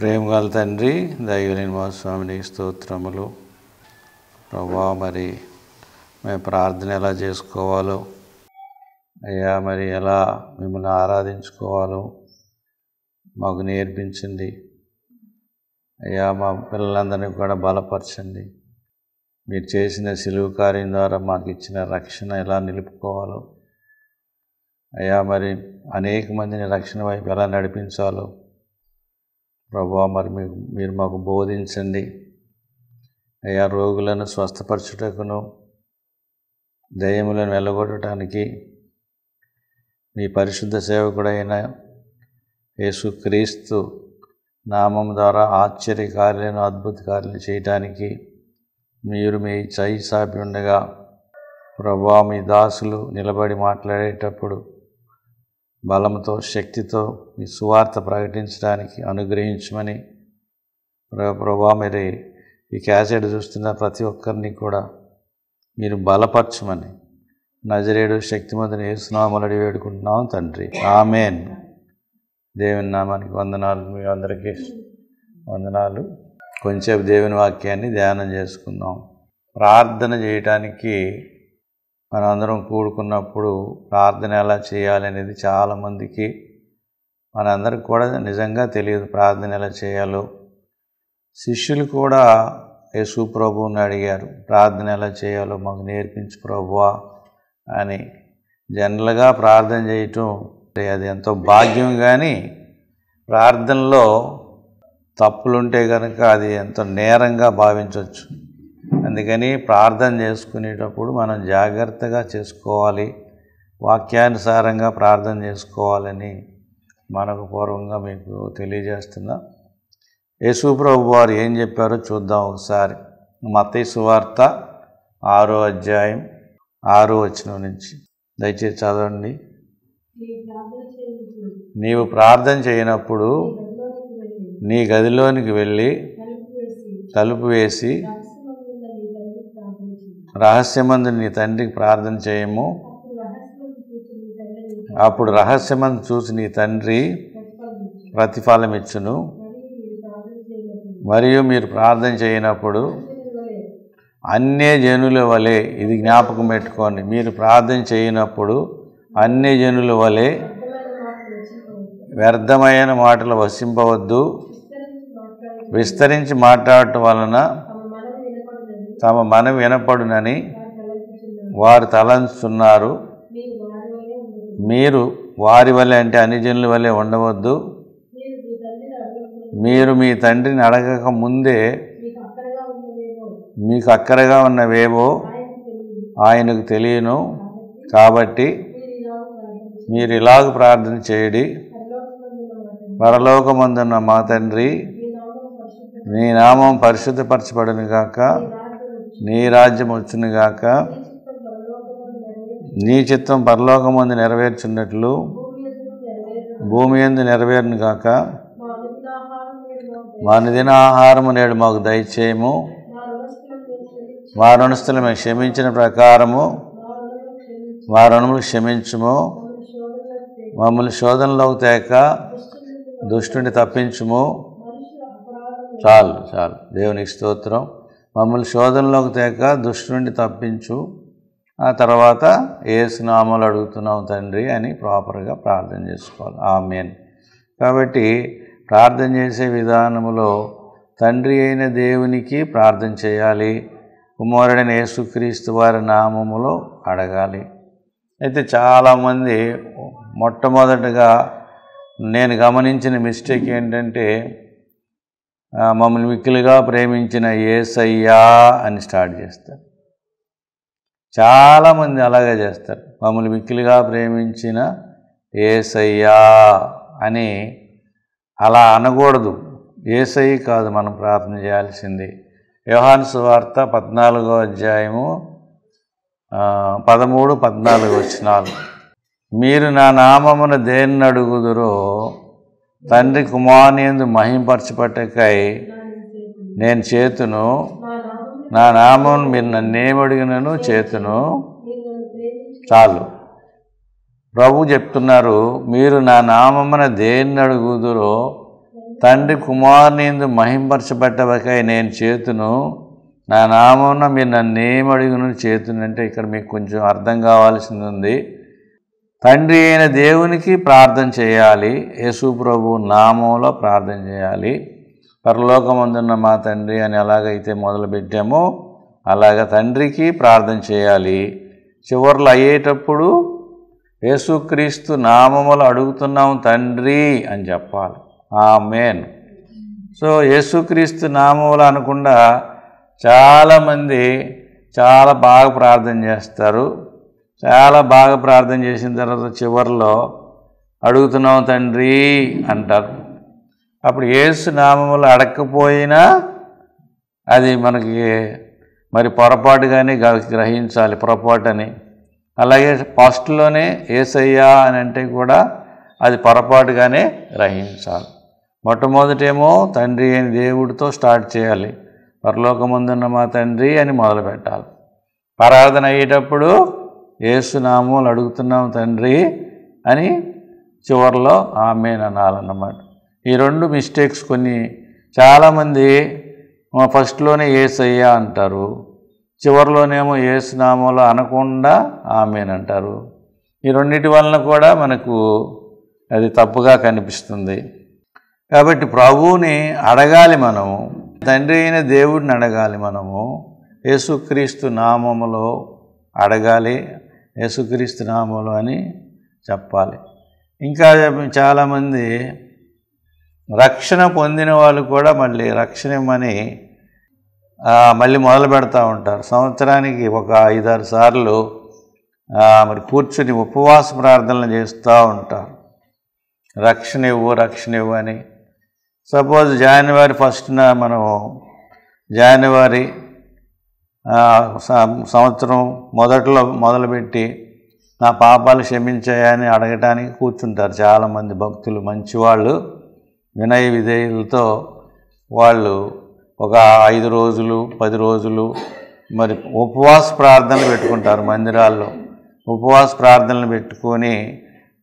ప్రేమగల తండ్రి, దైవలేని మా స్వామిని స్తోత్రములు. ప్రభువా, మరి మేము ప్రార్థన ఎలా చేసుకోవాలో, అయ్యా మరి ఎలా మిమ్మల్ని ఆరాధించుకోవాలో మాకు నేర్పించండి. అయ్యా మా పిల్లలందరినీ కూడా బలపరచండి. మీరు చేసిన సిలువ కార్యం ద్వారా మాకు ఇచ్చిన రక్షణ ఎలా నిలుపుకోవాలో, అయ్యా మరి అనేక మందిని రక్షణ వైపు ఎలా నడిపించాలో ప్రభువా మరి మీరు మాకు బోధించండి. అయ్యా రోగులను స్వస్థపరచుటకును, దయ్యములను వెళ్ళగొట్టడానికి మీ పరిశుద్ధ సేవకుడైన యేసుక్రీస్తు నామం ద్వారా ఆశ్చర్య కార్యాలను, అద్భుత కార్యాలు చేయటానికి మీరు మీ చేయి సాపి ఉండగా ప్రభువా మీ దాసులు నిలబడి మాట్లాడేటప్పుడు బలంతో, శక్తితో మీ సువార్త ప్రకటించడానికి అనుగ్రహించమని ప్రభువా మరి ఈ క్యాసెట్ చూస్తున్న ప్రతి ఒక్కరిని కూడా మీరు బలపరచమని నజరేయుడు శక్తిమంతుని యేసు నామములో వేడుకుంటున్నాం తండ్రి, ఆమేన్. దేవుని నామానికి వందనాలు. మీ అందరికీ వందనాలు. కొంచెం దేవుని వాక్యాన్ని ధ్యానం చేసుకుందాం. ప్రార్థన చేయటానికి మనందరం కూడుకున్నప్పుడు ప్రార్థన ఎలా చేయాలి అనేది చాలామందికి, మనందరికి కూడా నిజంగా తెలియదు ప్రార్థన ఎలా చేయాలో. శిష్యులు కూడా యేసు ప్రభువుని అడిగారు, ప్రార్థన ఎలా చేయాలో మాకు నేర్పించు ప్రభువా అని. జనరల్గా ప్రార్థన చేయటం అది ఎంతో భాగ్యం, కానీ ప్రార్థనలో తప్పులుంటే కనుక అది ఎంతో నేరంగా భావించవచ్చు. అందుకని ప్రార్థన చేసుకునేటప్పుడు మనం జాగ్రత్తగా చేసుకోవాలి, వాక్యానుసారంగా ప్రార్థన చేసుకోవాలని మనకు పూర్వంగా మీకు తెలియజేస్తున్నా. యేసు ప్రభు వారు ఏం చెప్పారో చూద్దాం ఒకసారి. మత్తయి సువార్త 6వ అధ్యాయం 6వ వచనం నుంచి దయచేసి చదవండి. నీవు ప్రార్థన చేయనప్పుడు నీ గదిలోనికి వెళ్ళి తలుపు వేసి రహస్యమందు నీ తండ్రికి ప్రార్థన చేయము. అప్పుడు రహస్యమందు చూసి నీ తండ్రి ప్రతిఫలం ఇచ్చును. మరియు మీరు ప్రార్థన చేయనప్పుడు అన్య జనుల వలె, ఇది జ్ఞాపకం పెట్టుకోండి, మీరు ప్రార్థన చేయనప్పుడు అన్య జనుల వలె వ్యర్థమైన మాటలు వసింపవద్దు. విస్తరించి మాట్లాడటం వలన తమ మనవి వినపడునని వారు తలంచుతున్నారు. మీరు వారి వలె, అంటే అన్ని జనుల వలె ఉండవద్దు. మీరు మీ తండ్రిని అడగక ముందే మీకు అక్కరగా ఉన్నవేవో ఆయనకు తెలియను. కాబట్టి మీరు ఇలాగ ప్రార్థన చేయడి. పరలోకమందున్న మా తండ్రి, నీ నామం పరిశుద్ధపరచబడును గాక, నీ రాజ్యం వచ్చును గాక, నీ చిత్తం పరలోకమందు నెరవేర్చున్నట్లు భూమి యందు నెరవేరును గాక. మా అనుదిన ఆహారము నేడు మాకు దయచేయము. మా రుణస్థులు మేము క్షమించిన ప్రకారము మా రుణములు క్షమించుము. మమ్మల్ని శోధనలోకి తేక దుష్టుని తప్పించుము. చాలు దేవునికి స్తోత్రం. మమ్మల్ని శోధనలోకి తేక దుష్టుని తప్పించు. ఆ తర్వాత యేసు నామములో అడుగుతున్నాం తండ్రి అని ప్రాపర్గా ప్రార్థన చేసుకోవాలి. ఆమేన్. కాబట్టి ప్రార్థన చేసే విధానములో తండ్రి అయిన దేవునికి ప్రార్థన చేయాలి, కుమారుడైన యేసుక్రీస్తు వారి నామములో అడగాలి. అయితే చాలామంది మొట్టమొదటగా నేను గమనించిన మిస్టేక్ ఏంటంటే, మమ్మల్ని మిక్కిలిగా ప్రేమించిన యేసయ్యా అని స్టార్ట్ చేస్తారు. చాలామంది అలాగే చేస్తారు. మమ్మల్ని మిక్కిలిగా ప్రేమించిన యేసయ్యా అని అలా అనకూడదు. యేసయ్య కాదు మనం ప్రార్థన చేయాల్సింది. యోహాను సువార్త 14వ అధ్యాయము 13-14 వచనాలు. మీరు నా నామమున దేన్ని అడుగుదురో తండ్రి కుమారుని యందు మహిమపరచబట్టుకై నేను చేతును. నా నామం మీరు నన్నేమడిగినను చేతును. చాలు. ప్రభు చెప్తున్నారు, మీరు నా నామమున దేన్ని అడుగుదురో తండ్రి కుమారుని యందు మహింపరచబట్టవకై నేను చేతును, నా నామమున మీరు నన్నేమి అడుగును చేతును. అంటే ఇక్కడ మీకు కొంచెం అర్థం కావాల్సింది ఉంది. తండ్రి అయిన దేవునికి ప్రార్థన చేయాలి, యేసు ప్రభు నామంలో ప్రార్థన చేయాలి. పరలోకమందున్న మా తండ్రి అని ఎలాగైతే మొదలుపెట్టామో అలాగ తండ్రికి ప్రార్థన చేయాలి. చివర్లో అయ్యేటప్పుడు యేసుక్రీస్తు నామములో అడుగుతున్నాం తండ్రి అని చెప్పాలి. ఆమేన్. సో యేసుక్రీస్తు నామములో అనకుండా చాలామంది చాలా బాగా ప్రార్థన చేస్తారు. చాలా బాగా ప్రార్థన చేసిన తర్వాత చివరిలో అడుగుతున్నాం తండ్రి అంటారు. అప్పుడు యేసు నామములో అడగకపోయినా అది మనకి మరి పొరపాటుగానే గ్రహించాలి, పొరపాటని. అలాగే ఫస్ట్లోనే యేసయ్యా అని అంటే కూడా అది పొరపాటుగానే గ్రహించాలి. మొట్టమొదటేమో తండ్రి అని దేవుడితో స్టార్ట్ చేయాలి, పరలోకమందున్న మా తండ్రి అని మొదలు పెట్టాలి. ప్రార్థన అయ్యేటప్పుడు యేసు నామములో అడుగుతున్నాం తండ్రి అని చివరిలో ఆమేన్ అనాలన్నమాట. ఈ రెండు మిస్టేక్స్ కొన్ని. చాలామంది ఫస్ట్లోనే యేసయ్యా అంటారు, చివరిలోనేమో యేసు నామములో అనకుండా ఆమేన్ అంటారు. ఈ రెండింటి వలన కూడా మనకు అది తప్పుగా కనిపిస్తుంది. కాబట్టి ప్రభువుని అడగాలి మనము, తండ్రి అయిన దేవుడిని అడగాలి మనము, యేసుక్రీస్తు నామములో అడగాలి, యేసుక్రీస్తు నామములో అని చెప్పాలి. ఇంకా చాలామంది రక్షణ పొందిన వాళ్ళు కూడా మళ్ళీ రక్షణ ఇమ్మని మళ్ళీ మొదలు పెడతా ఉంటారు. సంవత్సరానికి ఒక 5-6 సార్లు మరి కూర్చుని ఉపవాస ప్రార్థనలు చేస్తూ ఉంటారు, రక్షణ ఇవ్వు అని. సపోజ్ జనవరి 1న మనం జనవరి సంవత్సరం మొదట్లో మొదలుపెట్టి నా పాపాలు క్షమించాయని అడగటానికి కూర్చుంటారు చాలామంది భక్తులు, మంచివాళ్ళు, వినయ విధేయులతో. వాళ్ళు ఒక 5 రోజులు 10 రోజులు మరి ఉపవాస ప్రార్థనలు పెట్టుకుంటారు మందిరాల్లో. ఉపవాస ప్రార్థనలు పెట్టుకొని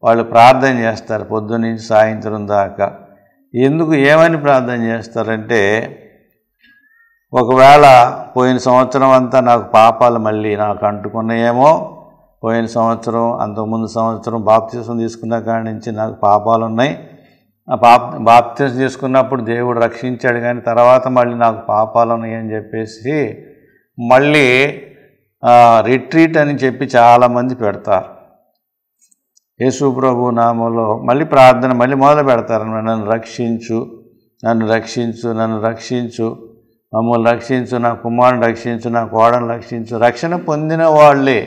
వాళ్ళు ప్రార్థన చేస్తారు పొద్దున్నుంచి సాయంత్రం దాకా. ఎందుకు, ఏమని ప్రార్థన చేస్తారంటే, ఒకవేళ పోయిన సంవత్సరం అంతా నాకు పాపాలు మళ్ళీ నాకు అంటుకున్నాయేమో, పోయిన సంవత్సరం అంతకుముందు సంవత్సరం బాప్తిసం తీసుకున్న కాడి నుంచి నాకు పాపాలు ఉన్నాయి, ఆ బాప్తిసం తీసుకున్నప్పుడు దేవుడు రక్షించాడు కానీ తర్వాత మళ్ళీ నాకు పాపాలు ఉన్నాయని చెప్పేసి మళ్ళీ రిట్రీట్ అని చెప్పి చాలామంది పెడతారు. యేసు ప్రభు నామంలో మళ్ళీ ప్రార్థన మళ్ళీ మొదలు పెడతారు, నన్ను రక్షించు, నన్ను రక్షించు, నన్ను రక్షించు, మమ్మల్ని రక్షించు, నా కుమారుని రక్షించు, నా కోడను రక్షించు. రక్షణ పొందిన వాళ్ళే,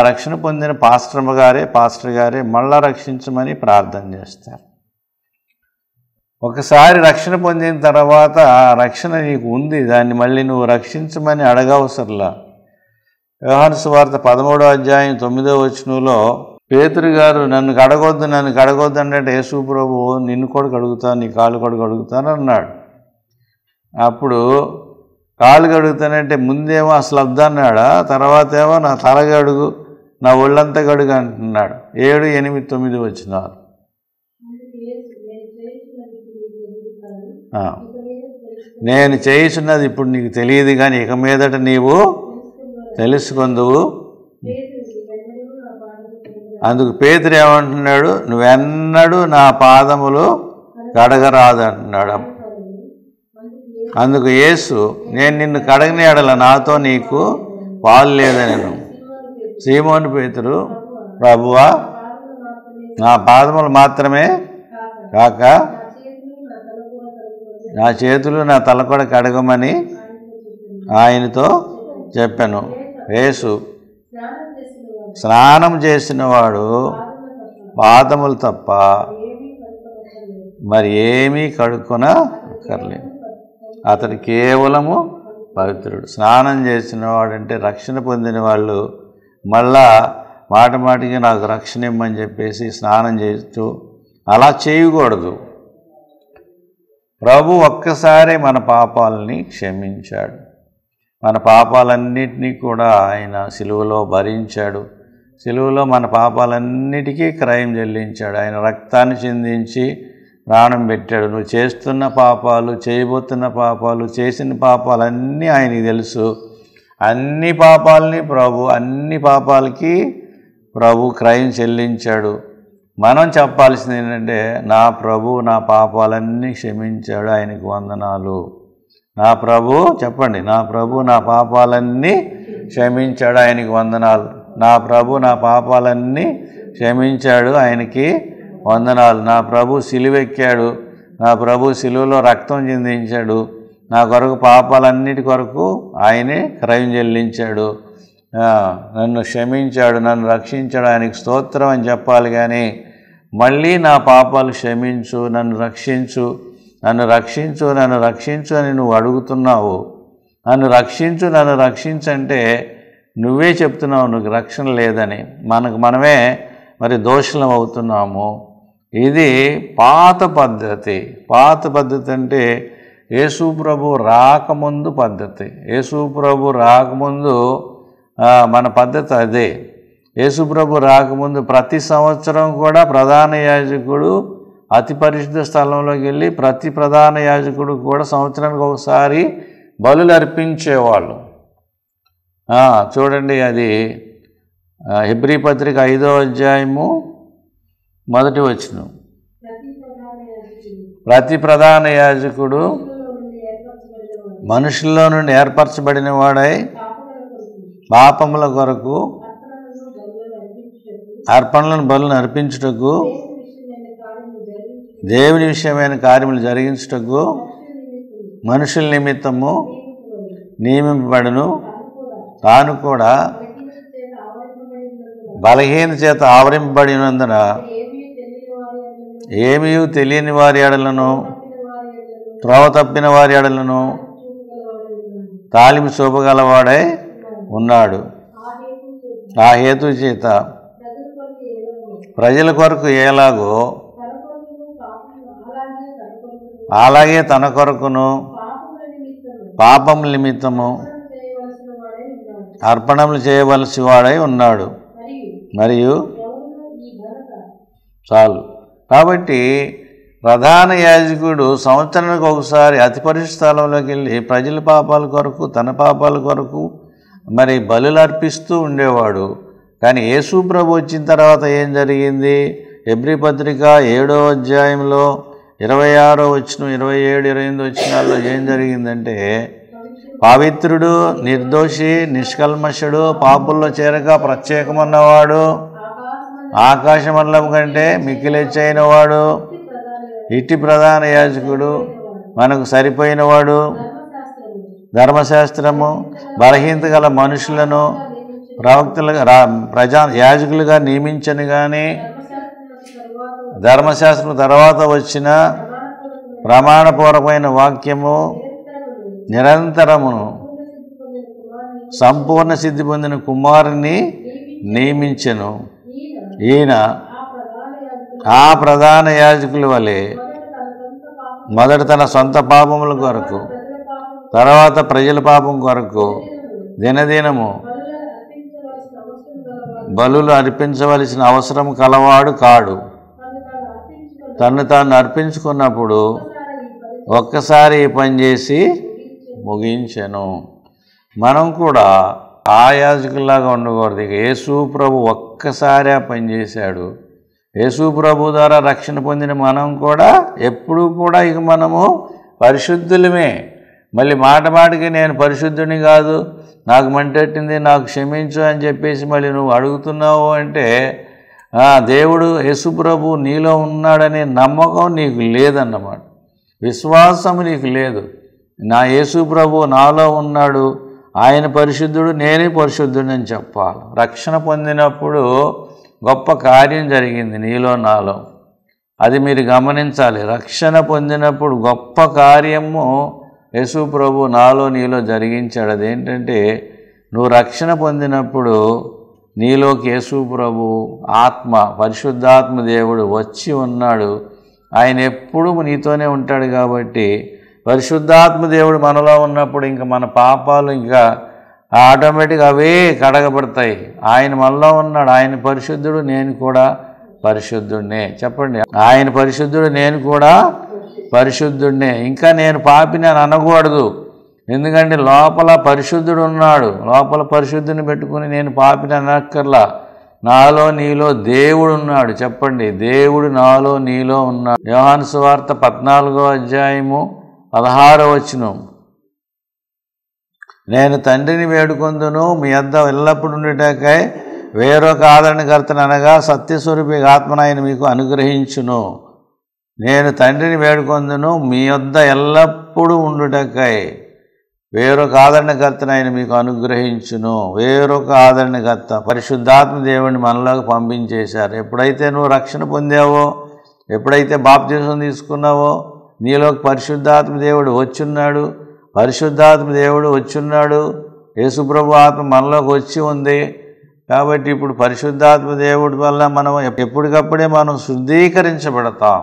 రక్షణ పొందిన పాస్టర్ గారే మళ్ళా రక్షించమని ప్రార్థన చేస్తారు. ఒకసారి రక్షణ పొందిన తర్వాత రక్షణ నీకు ఉంది, దాన్ని మళ్ళీ నువ్వు రక్షించమని అడగవసరంలా. యోహాను సువార్త 13వ అధ్యాయం 9వ వచనంలో పేతురు గారు నన్ను కడగొద్దు అంటే యేసు ప్రభు నిన్ను కూడా కడుగుతాను, నీ కాళ్ళు కూడా కడుగుతాను అన్నాడు. అప్పుడు కాళ్ళు కడుగుతానంటే ముందేమో అసలు వద్దన్నాడా, తర్వాత ఏమో నా తల కడుగు, నా ఒళ్ళంతా కడుగు అంటున్నాడు. 7, 8, 9 వచనాలు. నేను చేయుచున్నది ఇప్పుడు నీకు తెలియదు కానీ ఇక మీదట నీవు తెలుసుకొందువు. అందుకు పేతురు ఏమంటున్నాడు, నువ్వెన్నడూ నా పాదములు కడగరాదు అంటున్నాడు. అందుకు యేసు, నేను నిన్ను కడగని ఎడల నాతో నీకు పాలు లేదనెను. సీమోను పేతురు, ప్రభువా, నా పాదములు మాత్రమే కాక నా చేతులు నా తల కూడా కడగమని ఆయనతో చెప్పాను. యేసు, స్నానం చేసిన వాడు పాదములు తప్ప మరి ఏమీ కడుక్కొనక్కర్లేదు, అతడు కేవలము పవిత్రుడు. స్నానం చేసిన వాడంటే రక్షణ పొందిన వాళ్ళు మళ్ళా మాటికి నాకు రక్షణ ఇమ్మని చెప్పేసి స్నానం చేస్తూ అలా చేయకూడదు. ప్రభు ఒక్కసారి మన పాపాలని క్షమించాడు, మన పాపాలన్నిటినీ కూడా ఆయన సిలువలో భరించాడు. సిలువలో మన పాపాలన్నిటికీ క్రయం చెల్లించాడు. ఆయన రక్తాన్ని చిందించి ప్రాణం పెట్టాడు. నువ్వు చేస్తున్న పాపాలు, చేయబోతున్న పాపాలు, చేసిన పాపాలన్నీ ఆయనకి తెలుసు. అన్ని పాపాలకి ప్రభు క్రయం చెల్లించాడు. మనం చెప్పాల్సింది ఏంటంటే, నా ప్రభు నా పాపాలన్నీ క్షమించాడు, ఆయనకు వందనాలు. నా ప్రభు చెప్పండి, నా ప్రభు నా పాపాలన్నీ క్షమించాడు, ఆయనకి వందనాలు. నా ప్రభు నా పాపాలన్నీ క్షమించాడు, ఆయనకి వందనాలు. నా ప్రభు సిలువెక్కాడు, నా ప్రభు సిలువలో రక్తం చిందించాడు, నా కొరకు పాపాలన్నిటి కొరకు ఆయనే క్రయం చెల్లించాడు, నన్ను క్షమించాడు, నన్ను రక్షించాడు, ఆయనకి స్తోత్రం అని చెప్పాలి. కానీ మళ్ళీ నా పాపాలు క్షమించు, నన్ను రక్షించు, నన్ను రక్షించు, నన్ను రక్షించు అని నువ్వు అడుగుతున్నావు. నన్ను రక్షించు అంటే నువ్వే చెప్తున్నావు నువ్వు రక్షణ లేదని. మనమే మరి దోషులం అవుతున్నాము. ఇది పాత పద్ధతి. అంటే యేసు ప్రభు రాకముందు పద్ధతి. యేసు ప్రభు రాకముందు మన పద్ధతి అదే. యేసు ప్రభు రాకముందు ప్రతి సంవత్సరం కూడా ప్రధాన యాజకుడు అతి పరిశుద్ధ స్థలంలోకి వెళ్ళి ప్రతి ప్రధాన యాజకుడు కూడా సంవత్సరానికి ఒకసారి బలులు అర్పించేవాళ్ళు. చూడండి, అది హెబ్రీ పత్రిక 5వ అధ్యాయము 1వ వచనం. ప్రతి ప్రధాన యాజకుడు మనుషుల్లో నుండి ఏర్పరచబడిన వాడై పాపముల కొరకు బలులను అర్పించుటకు, దేవుని విషయమైన కార్యములు జరిగించుటకు మనుషుల నిమిత్తము నియమింపబడును. తాను కూడా బలహీన చేత ఆవరింపబడినందున ఏమీ తెలియని వారి ఎడలను, త్రోవ తప్పిన వారి ఎడలను తాలిమి చూపగలవాడై ఉన్నాడు. ఆ హేతు చేత ప్రజల కొరకు ఎలాగో అలాగే తన కొరకును పాపముల నిమిత్తము అర్పణములు చేయవలసి వాడై ఉన్నాడు. మరియు చాలు. కాబట్టి ప్రధాన యాజకుడు సంవత్సరానికి ఒకసారి అతి పరిశుద్ధ స్థలంలోకి వెళ్ళి ప్రజల పాపాల కొరకు, తన పాపాల కొరకు మరి బలులు అర్పిస్తూ ఉండేవాడు. కానీ యేసు ప్రభు వచ్చిన తర్వాత ఏం జరిగింది? హెబ్రీ పత్రిక 7వ అధ్యాయంలో 26వ వచనం, 27, 28 వచనాల్లో ఏం జరిగిందంటే, పవిత్రుడు, నిర్దోషి, నిష్కల్మషుడు, పాపుల్లో చేరక ప్రత్యేకమన్నవాడు, ఆకాశమండలం కంటే మిక్కిలెచ్చైన వాడు, ఇట్టి ప్రధాన యాజకుడు, మనకు సరిపోయినవాడు, ధర్మశాస్త్రము బలహీనత గల మనుషులను ప్రవక్తలుగా యాజకులుగా నియమించను. కానీ ధర్మశాస్త్రం తర్వాత వచ్చిన ప్రమాణపూర్వకమైన వాక్యము నిరంతరమును సంపూర్ణ సిద్ధి పొందిన కుమారుని నియమించెను. ఈయన ఆ ప్రధాన యాజకుల వలె మొదట తన సొంత పాపముల కొరకు, తర్వాత ప్రజల పాపం కొరకు దినదినము బలులు అర్పించవలసిన అవసరం కలవాడు కాడు. తను తాను అర్పించుకున్నప్పుడు ఒక్కసారి ఈ పని చేసి ముగించెను. మనం కూడా ఆ యాజకుల్లాగా ఉండకూడదు. ఇక యేసు ప్రభు ఒక్కసారి ఆ పని చేశాడు. యేసు ప్రభు ద్వారా రక్షణ పొందిన మనం కూడా ఎప్పుడూ కూడా ఇక మనము పరిశుద్ధులమే. మళ్ళీ మాటకి నేను పరిశుద్ధుని కాదు, నాకు మంటెట్టింది, నాకు క్షమించు అని చెప్పేసి మళ్ళీ నువ్వు అడుగుతున్నావు అంటే దేవుడు యేసు ప్రభు నీలో ఉన్నాడనే నమ్మకం నీకు లేదన్నమాట. విశ్వాసం నీకు లేదు. నా యేసు ప్రభు నాలో ఉన్నాడు, ఆయన పరిశుద్ధుడు, నేనే పరిశుద్ధుడు అని చెప్పాలి. రక్షణ పొందినప్పుడు గొప్ప కార్యం జరిగింది నీలో నాలో. అది మీరు గమనించాలి. రక్షణ పొందినప్పుడు గొప్ప కార్యము యేసు ప్రభు నాలో నీలో జరిగించాడు. అదేంటంటే, నువ్వు రక్షణ పొందినప్పుడు నీలోకి యేసు ప్రభు ఆత్మ, పరిశుద్ధాత్మ దేవుడు వచ్చి ఉన్నాడు. ఆయన ఎప్పుడూ నీతోనే ఉంటాడు. కాబట్టి పరిశుద్ధాత్మ దేవుడు మనలో ఉన్నప్పుడు ఇంకా మన పాపాలు ఇంకా ఆటోమేటిక్గా అవే కడగబడతాయి. ఆయన మనలో ఉన్నాడు, ఆయన పరిశుద్ధుడు, నేను కూడా పరిశుద్ధుడినే. చెప్పండి, ఆయన పరిశుద్ధుడు, నేను కూడా పరిశుద్ధుడినే. ఇంకా నేను పాపిని అని అనకూడదు, ఎందుకంటే లోపల పరిశుద్ధుడు ఉన్నాడు. లోపల పరిశుద్ధుని పెట్టుకుని నేను పాపిని అనక్కర్లా. నాలో నీలో దేవుడు ఉన్నాడు. చెప్పండి, దేవుడు నాలో నీలో ఉన్నాడు. యోహాను సువార్త 14వ అధ్యాయము 16వ వచనం, నేను తండ్రిని వేడుకొందును మీ యొద్ద ఎల్లప్పుడూ ఉండుటకై వేరొక ఆదరణకర్తను అనగా సత్యస్వరూపి ఆత్మను ఆయన మీకు అనుగ్రహించును. నేను తండ్రిని వేడుకొందును మీ యొద్ద ఎల్లప్పుడూ ఉండుటకై వేరొక ఆదరణకర్తను ఆయన మీకు అనుగ్రహించును. వేరొక ఆదరణకర్త పరిశుద్ధాత్మ దేవుడిని మనలోకి పంపించేశారు. ఎప్పుడైతే నువ్వు రక్షణ పొందావో, ఎప్పుడైతే బాప్తిసం తీసుకున్నావో, నీలోకి పరిశుద్ధాత్మ దేవుడు వచ్చున్నాడు. పరిశుద్ధాత్మ దేవుడు వచ్చున్నాడు. యేసుప్రభు ఆత్మ మనలోకి వచ్చి ఉంది. కాబట్టి ఇప్పుడు పరిశుద్ధాత్మ దేవుడి వల్ల మనం ఎప్పటికప్పుడే మనం శుద్ధీకరించబడతాం.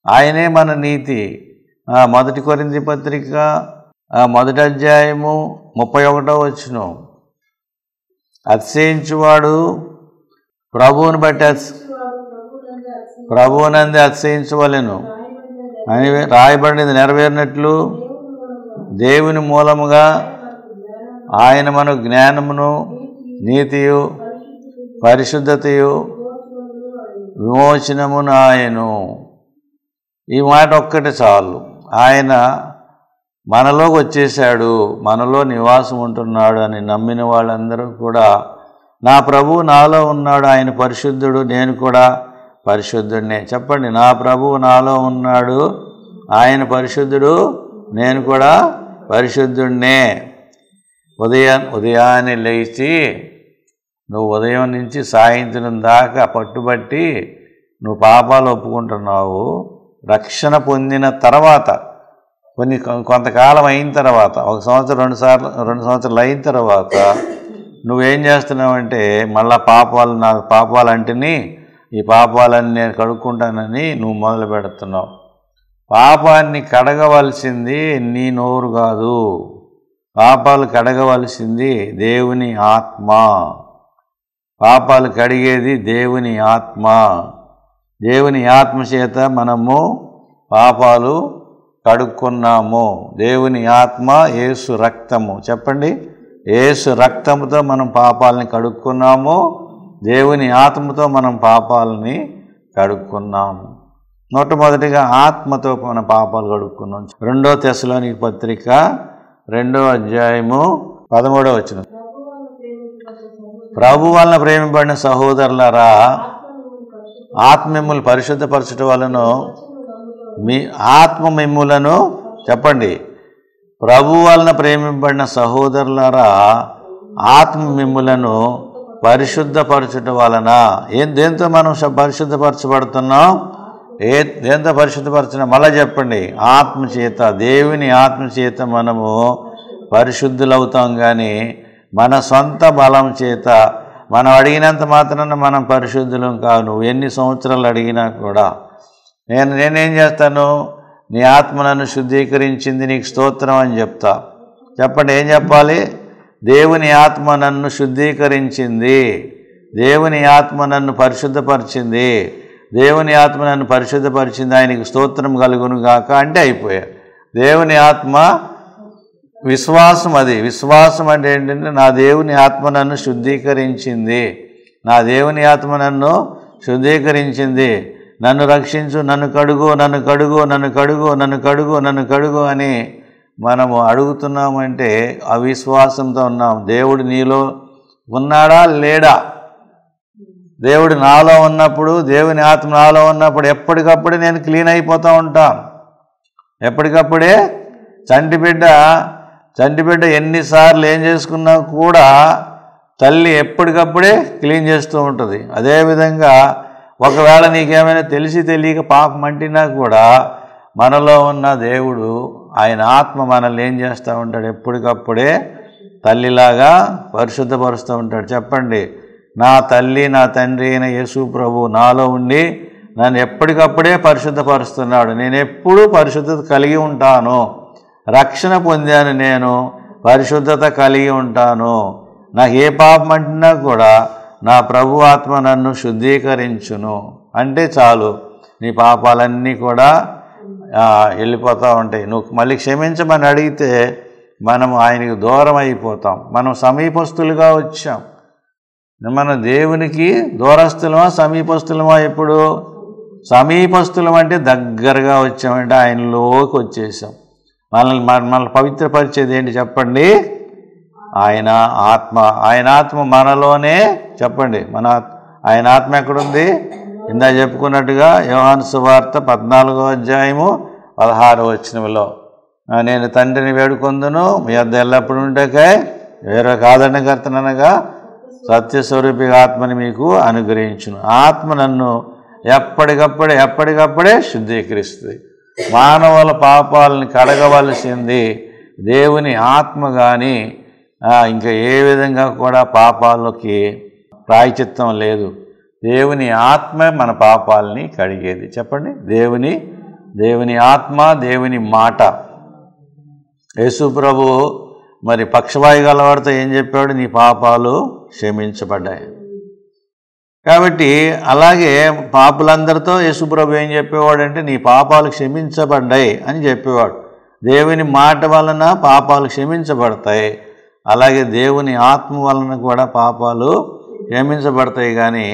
ఆయనే మన నీతి. 1 కొరింథీ పత్రిక 1వ అధ్యాయము 31వ వచనం, అతిశయించువాడు ప్రభువుని బట్టి ప్రభువునందే అతిశయించవలెను అని రాయబడినది నెరవేరినట్లు దేవుని మూలముగా ఆయన మన జ్ఞానమును నీతియు పరిశుద్ధతయు విమోచనమును ఆయను. ఈ మాట ఒక్కటి చాలు. ఆయన మనలోకి వచ్చేసాడు, మనలో నివాసం ఉంటున్నాడు అని నమ్మిన వాళ్ళందరూ కూడా నా ప్రభువు నాలో ఉన్నాడు, ఆయన పరిశుద్ధుడు, నేను కూడా పరిశుద్ధుడినే. చెప్పండి, నా ప్రభువు నాలో ఉన్నాడు, ఆయన పరిశుద్ధుడు, నేను కూడా పరిశుద్ధుడినే. ఉదయాన్నే లేచి నువ్వు ఉదయం నుంచి సాయంత్రం దాకా పట్టుబట్టి నువ్వు పాపాలు ఒప్పుకుంటున్నావు. రక్షణ పొందిన తర్వాత కొంతకాలం అయిన తర్వాత, 1 సంవత్సరం 2 సంవత్సరాలు అయిన తర్వాత నువ్వేం చేస్తున్నావంటే మళ్ళా నాకు పాపాలంటేని ఈ పాపాలని నేను కడుక్కుంటానని నువ్వు మొదలు పెడుతున్నావు. పాపాన్ని కడగవలసింది నీ నోరు కాదు, పాపాలు కడగవలసింది దేవుని ఆత్మ. పాపాలు కడిగేది దేవుని ఆత్మ. దేవుని ఆత్మ చేత మనము పాపాలు కడుక్కున్నాము. దేవుని ఆత్మ, యేసు రక్తము. చెప్పండి, యేసు రక్తముతో మనం పాపాలని కడుక్కున్నాము, దేవుని ఆత్మతో మనం పాపాలని కడుక్కున్నాము. మొట్టమొదటిగా ఆత్మతో మన పాపాలు కడుక్కున్నాం. 2వ తెస్సలోనికీ పత్రిక 2వ అధ్యాయము 13వ వచనం, ప్రభు వలన ప్రేమింపబడిన సహోదరులారా, ఆత్మ మిమ్ములను పరిశుద్ధపరచడం వలన మీ ఆత్మ మిమ్ములను, చెప్పండి, ప్రభు వలన ప్రేమింపబడిన సహోదరులారా, ఆత్మ మిమ్ములను పరిశుద్ధపరచడం వలన. దేంతో మనం పరిశుద్ధపరచబడుతున్నాం? దేంతో పరిశుద్ధపరచడం? మళ్ళా చెప్పండి, ఆత్మ చేత, దేవుని ఆత్మ చేత మనము పరిశుద్ధులవుతాం. కానీ మన సొంత బలం చేత మనం అడిగినంత మాత్రాన మనం పరిశుద్ధులం కాదు. నువ్వు ఎన్ని సంవత్సరాలు అడిగినా కూడా. నేనేం చేస్తాను? నీ ఆత్మ నన్ను శుద్ధీకరించింది, నీకు స్తోత్రం అని చెప్తా. చెప్పండి, ఏం చెప్పాలి? దేవుని ఆత్మ నన్ను శుద్ధీకరించింది, దేవుని ఆత్మ నన్ను పరిశుద్ధపరిచింది, దేవుని ఆత్మ నన్ను పరిశుద్ధపరిచింది, ఆయనకి స్తోత్రం కలుగును గాక అంటే అయిపోయా. దేవుని ఆత్మ విశ్వాసం. అది విశ్వాసం అంటే ఏంటంటే నా దేవుని ఆత్మ నన్ను శుద్ధీకరించింది, నా దేవుని ఆత్మ నన్ను శుద్ధీకరించింది, నన్ను రక్షించు, నన్ను కడుగు, నన్ను కడుగు, నన్ను కడుగు, నన్ను కడుగు, నన్ను కడుగు అని మనము అడుగుతున్నామంటే అవిశ్వాసంతో ఉన్నాం. దేవుడు నీలో ఉన్నాడా లేడా? దేవుడు నాలో ఉన్నప్పుడు, దేవుని ఆత్మ నాలో ఉన్నప్పుడు ఎప్పటికప్పుడే నేను క్లీన్ అయిపోతూ ఉంటాను. ఎప్పటికప్పుడే చంటిబిడ్డ ఎన్నిసార్లు ఏం చేసుకున్నా కూడా తల్లి ఎప్పటికప్పుడే క్లీన్ చేస్తూ ఉంటుంది. అదేవిధంగా ఒకవేళ నీకేమైనా తెలియక పాపం అంటినా కూడా మనలో ఉన్న దేవుడు, ఆయన ఆత్మ మనల్ని ఏం చేస్తూ ఉంటాడు? ఎప్పటికప్పుడే తల్లిలాగా పరిశుద్ధపరుస్తూ ఉంటాడు. చెప్పండి, నా తల్లి నా తండ్రి అయిన యేసు ప్రభు నాలో ఉండి నన్ను ఎప్పటికప్పుడే పరిశుద్ధపరుస్తున్నాడు. నేను ఎప్పుడూ పరిశుద్ధత కలిగి ఉంటాను. రక్షణ పొందాను, నేను పరిశుద్ధత కలిగి ఉంటాను. నాకు ఏ పాపం అంటున్నా కూడా నా ప్రభు ఆత్మ నన్ను శుద్ధీకరించును అంటే చాలు, నీ పాపాలన్నీ కూడా వెళ్ళిపోతూ ఉంటాయి. నువ్వు మళ్ళీ క్షమించమని అడిగితే మనం ఆయనకు దూరం అయిపోతాం. మనం సమీపస్తులుగా వచ్చాం. మనం దేవునికి దూరస్తులమా సమీపస్తులమా? ఎప్పుడు సమీపస్తులం అంటే దగ్గరగా వచ్చామంటే ఆయనలోకి వచ్చేసాం. మనల్ని పవిత్రపరిచేది ఏంటి చెప్పండి? ఆయన ఆత్మ. ఆయన ఆత్మ మనలోనే, చెప్పండి, ఆయన ఆత్మ ఎక్కడుంది? ఇందా చెప్పుకున్నట్టుగా యోహాను సువార్త 14వ అధ్యాయము 16వ వచనంలో, నేను తండ్రిని వేడుకొందును మీ వద్ద ఎల్లప్పుడు ఉండేకై వేరే కాదనగర్తనగా సత్యస్వరూపి ఆత్మని మీకు అనుగ్రహించును. ఆత్మ నన్ను ఎప్పటికప్పుడే శుద్ధీకరిస్తుంది. మానవుల పాపాలను కడగవలసింది దేవుని ఆత్మ. కానీ ఇంకా ఏ విధంగా కూడా పాపాలకి ప్రాయశ్చిత్తం లేదు. దేవుని ఆత్మ మన పాపాలని కడిగేది. చెప్పండి, దేవుని ఆత్మ, దేవుని మాట. యేసు ప్రభు మరి పక్షవాయు గలవాడితో ఏం చెప్పాడు? నీ పాపాలు క్షమించబడ్డాయి. కాబట్టి అలాగే పాపులందరితో యేసు ప్రభు ఏం చెప్పేవాడంటే నీ పాపాలు క్షమించబడ్డాయి అని చెప్పేవాడు. దేవుని మాట వలన పాపాలు క్షమించబడతాయి. అలాగే దేవుని ఆత్మ వలన కూడా పాపాలు క్షమించబడతాయి. కానీ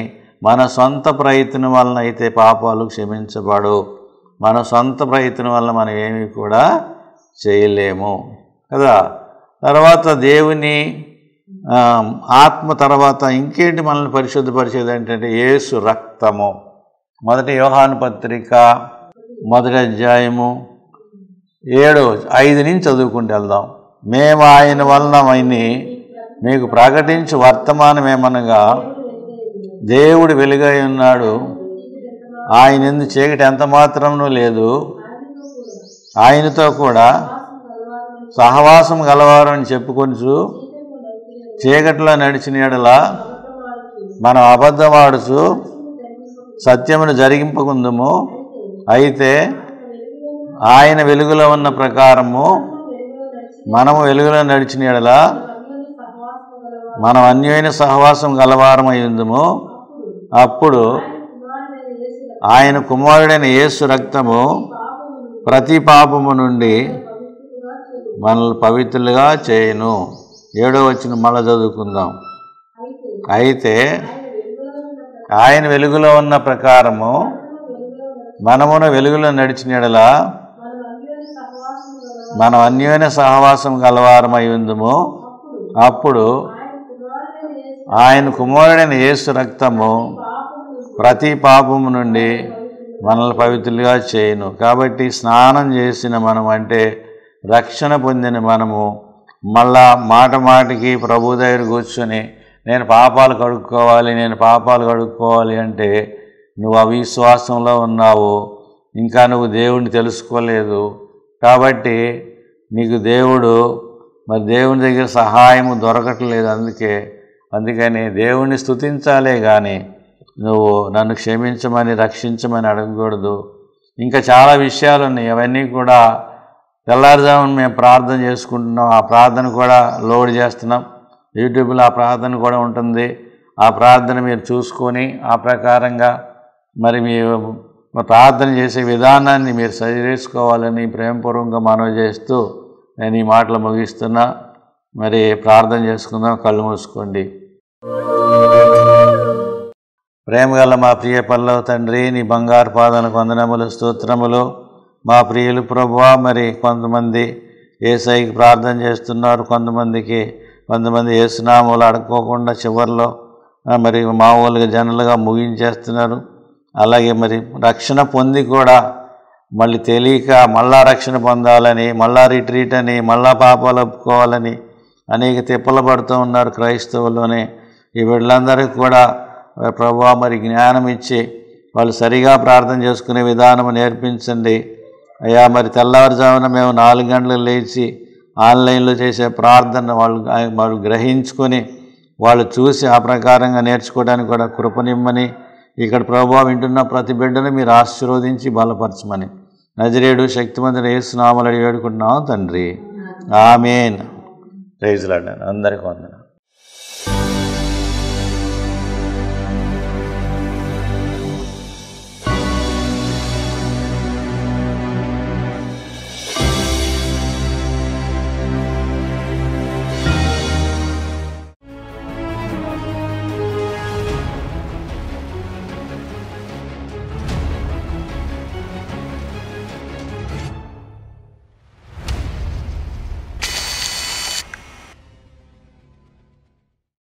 మన సొంత ప్రయత్నం వలన అయితే పాపాలు క్షమించబడు. మన సొంత ప్రయత్నం వలన మనం ఏమీ కూడా చేయలేము కదా. తర్వాత దేవుని ఆత్మ తర్వాత ఇంకేంటి మనల్ని పరిశుద్ధపరిచేది ఏంటంటే యేసు రక్తము. 1 యోహాను పత్రిక 1వ అధ్యాయము 7-5 నుంచి చదువుకుంటూ వెళ్దాం. మేము ఆయన వలన మీకు ప్రకటించు వర్తమానమేమనగా దేవుడు వెలుగై ఉన్నాడు, ఆయన యందు చీకటి ఎంత మాత్రమూ లేదు, ఆయనతో కూడా సహవాసం గలవారు అని చెప్పుకొనుచు చీకటిలో నడిచిన యెడల మనం అబద్ధమాడుచు సత్యమును జరిగింపకుందుము. అయితే ఆయన వెలుగులో ఉన్న ప్రకారము మనము వెలుగులో నడిచిన యెడల మనం అన్యోన్య సహవాసం గలవారమై ఉందుము. అప్పుడు ఆయన కుమారుడైన యేసు రక్తము ప్రతి పాపము నుండి మనల్ని పవిత్రులుగా చేయును. 7వ వచనం మళ్ళా చదువుకుందాం. అయితే ఆయన వెలుగులో ఉన్న ప్రకారము మనమున వెలుగులో నడిచిన యెడల మనం అన్యోన్య సహవాసం గలవారమై ఉందుము. అప్పుడు ఆయన కుమారుడైన యేసు రక్తము ప్రతి పాపము నుండి మనల్ని పవిత్రులుగా చేయును. కాబట్టి స్నానం చేసిన మనం అంటే రక్షణ పొందిన మనము మళ్ళా మాటికి ప్రభు దగ్గర కూర్చొని నేను పాపాలు కడుక్కోవాలి అంటే నువ్వు అవిశ్వాసంలో ఉన్నావు, ఇంకా నువ్వు దేవుణ్ణి తెలుసుకోలేదు. కాబట్టి నీకు దేవుని దగ్గర సహాయము దొరకట్లేదు. అందుకని దేవుణ్ణి స్తుతించాలే కానీ నువ్వు నన్ను క్షమించమని రక్షించమని అడగకూడదు. ఇంకా చాలా విషయాలు ఉన్నాయి. అవన్నీ కూడా తెల్లారుజామున మేము ప్రార్థన చేసుకుంటున్నాం. ఆ ప్రార్థన కూడా లోడ్ చేస్తున్నాం. యూట్యూబ్లో ఆ ప్రార్థన కూడా ఉంటుంది. ఆ ప్రార్థన మీరు చూసుకొని ఆ ప్రకారంగా మరి మీ ప్రార్థన చేసే విధానాన్ని మీరు సరి చేసుకోవాలని ప్రేమపూర్వకంగా మనవి చేస్తూ నేను ఈ మాటలు ముగిస్తున్నా. మరి ప్రార్థన చేసుకుందాం. కళ్ళు మూసుకోండి. ప్రేమగల మా ప్రియ పల్లవ తండ్రి, నీ బంగారు పాదాలకు వందనములు, స్తోత్రములు. మా ప్రియులు ప్రభువా, మరి కొంతమంది యేసయ్యకి ప్రార్థన చేస్తున్నారు, కొంతమంది యేసునామములు అడుక్కోకుండా చివరిలో మరి మామూలుగా జనలుగా ముగించేస్తున్నారు. అలాగే మరి రక్షణ పొంది కూడా మళ్ళీ తెలియక మళ్ళా రక్షణ పొందాలని, మళ్ళా రిట్రీట్ అని, మళ్ళా పాపాలు ఒప్పుకోవాలని అనేక తిప్పలు పడుతూ ఉన్నారు క్రైస్తవుల్లోనే. ఈ వీళ్ళందరికీ కూడా ప్రభువా మరి జ్ఞానం ఇచ్చి వాళ్ళు సరిగా ప్రార్థన చేసుకునే విధానం నేర్పించండి అయ్యా. మరి తెల్లవారుజామున మేము 4 గంటలకు లేచి ఆన్లైన్లో చేసే ప్రార్థన వాళ్ళు గ్రహించుకొని వాళ్ళు చూసి ఆ ప్రకారంగా నేర్చుకోవడానికి కూడా కృపనిమ్మని, ఇక్కడ ప్రభువా వింటున్న ప్రతి బిడ్డను మీరు ఆశీర్వదించి బలపరచమని నజరేయుడు శక్తిమంతుడు యేసు నామములో వేడుకుంటున్నాం తండ్రి, ఆమేన్. Praise lord. అందరికీ వందనాలు.